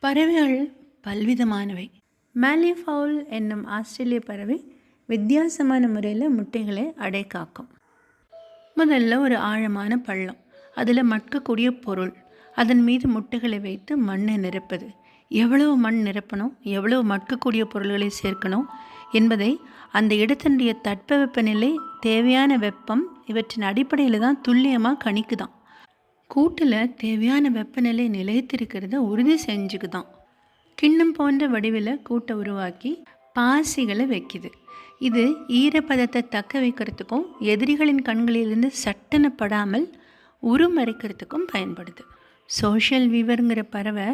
பறவைகள் பல்விதமானவை. மேலிஃபவுல் என்னும் ஆஸ்திரேலிய பறவை வித்தியாசமான முறையில் முட்டைகளை அடை காக்கும். முதல்ல ஒரு ஆழமான பள்ளம், அதில் மட்கக்கூடிய பொருள், அதன் மீது முட்டைகளை வைத்து மண்ணை நிரப்புது. எவ்வளவு மண் நிரப்பணும், எவ்வளவு மட்கக்கூடிய பொருள்களை சேர்க்கணும் என்பதை அந்த இடத்தினுடைய தட்பவெப்பநிலை, தேவையான வெப்பம், இவற்றின் அடிப்படையில் தான் துல்லியமாக கணிக்குதான். கூட்டில் தேவையான வெப்பநிலை நிலைத்திருக்கிறத உறுதி செஞ்சுக்குதான். கிண்ணம் போன்ற வடிவில் கூட்டை உருவாக்கி பாசிகளை வைக்குது. இது ஈரப்பதத்தை தக்க வைக்கிறதுக்கும் எதிரிகளின் கண்களிலிருந்து சட்டென படாமல் உருமறைக்கிறதுக்கும் பயன்படுது. சோஷியல் வீவருங்கிற பறவை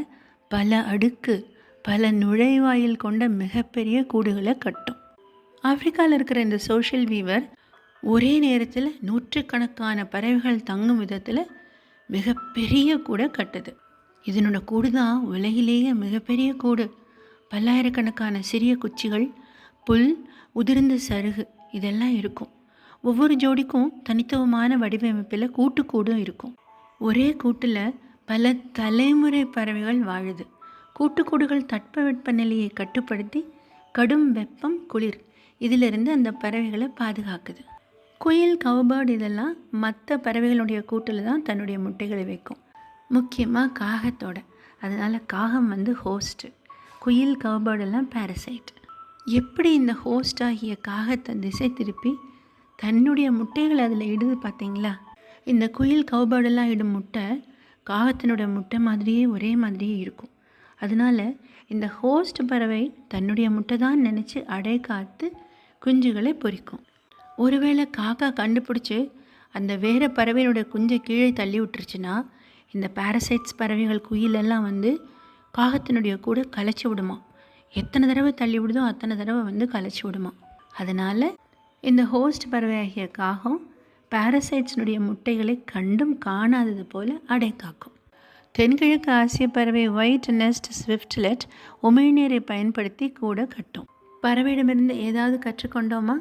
பல அடுக்கு, பல நுழைவாயில் கொண்ட மிகப்பெரிய கூடுகளை கட்டும். ஆப்பிரிக்காவில் இருக்கிற இந்த சோஷியல் வீவர் ஒரே நேரத்தில் நூற்றுக்கணக்கான பறவைகள் தங்கும் விதத்தில் மிகப்பெரிய கூடை கட்டுது. இதனோட கூடு தான் உலகிலேயே மிகப்பெரிய கூடு. பல்லாயிரக்கணக்கான சிறிய குச்சிகள், புல், உதிர்ந்த சருகு இதெல்லாம் இருக்கும். ஒவ்வொரு ஜோடிக்கும் தனித்துவமான வடிவமைப்பில் கூட்டுக்கூடும் இருக்கும். ஒரே கூட்டில் பல தலைமுறை பறவைகள் வாழுது. கூட்டுக்கூடுகள் தட்பவெப்பநிலையை கட்டுப்படுத்தி கடும் வெப்பம், குளிர் இதிலிருந்து அந்த பறவைகளை பாதுகாக்குது. குயில், கவுபர்ட் இதெல்லாம் மற்ற பறவைகளுடைய கூட்டில் தான் தன்னுடைய முட்டைகளை வைக்கும். முக்கியமாக காகத்தோட. அதனால் காகம் ஹோஸ்ட்டு, குயில், கவுபர்டெல்லாம் பேரசைட். எப்படி இந்த ஹோஸ்ட் ஆகிய காகத்தை திசை திருப்பி தன்னுடைய முட்டைகளை அதில் இடுது பார்த்தீங்களா? இந்த குயில், கவுபர்டெல்லாம் இடும் முட்டை காகத்தினுடைய முட்டை மாதிரியே ஒரே மாதிரியே இருக்கும். அதனால் இந்த ஹோஸ்ட் பறவை தன்னுடைய முட்டை தான் நினச்சி அடை காத்து குஞ்சுகளை பொரிக்கும். ஒருவேளை காக்கா கண்டுபிடிச்சி அந்த வேறு பறவையினுடைய குஞ்சை கீழே தள்ளி விட்டுருச்சுன்னா இந்த பேரசைட்ஸ் பறவைகள், குயிலெல்லாம் காகத்தினுடைய கூட கலைச்சி விடுமா. எத்தனை தடவை தள்ளி விடுதோ அத்தனை தடவை கலைச்சி விடுமா. அதனால் இந்த ஹோஸ்ட் பறவை ஆகிய காகம் பேரசைட்ஸினுடைய முட்டைகளை கண்டும் காணாதது போல் அடை காக்கும். தென்கிழக்கு ஆசிய பறவை ஒயிட் நெஸ்ட் ஸ்விஃப்ட்லெட் உமிழ்நீரை பயன்படுத்தி கூட கட்டும். பறவையிடமிருந்து ஏதாவது கற்றுக்கொண்டோமா?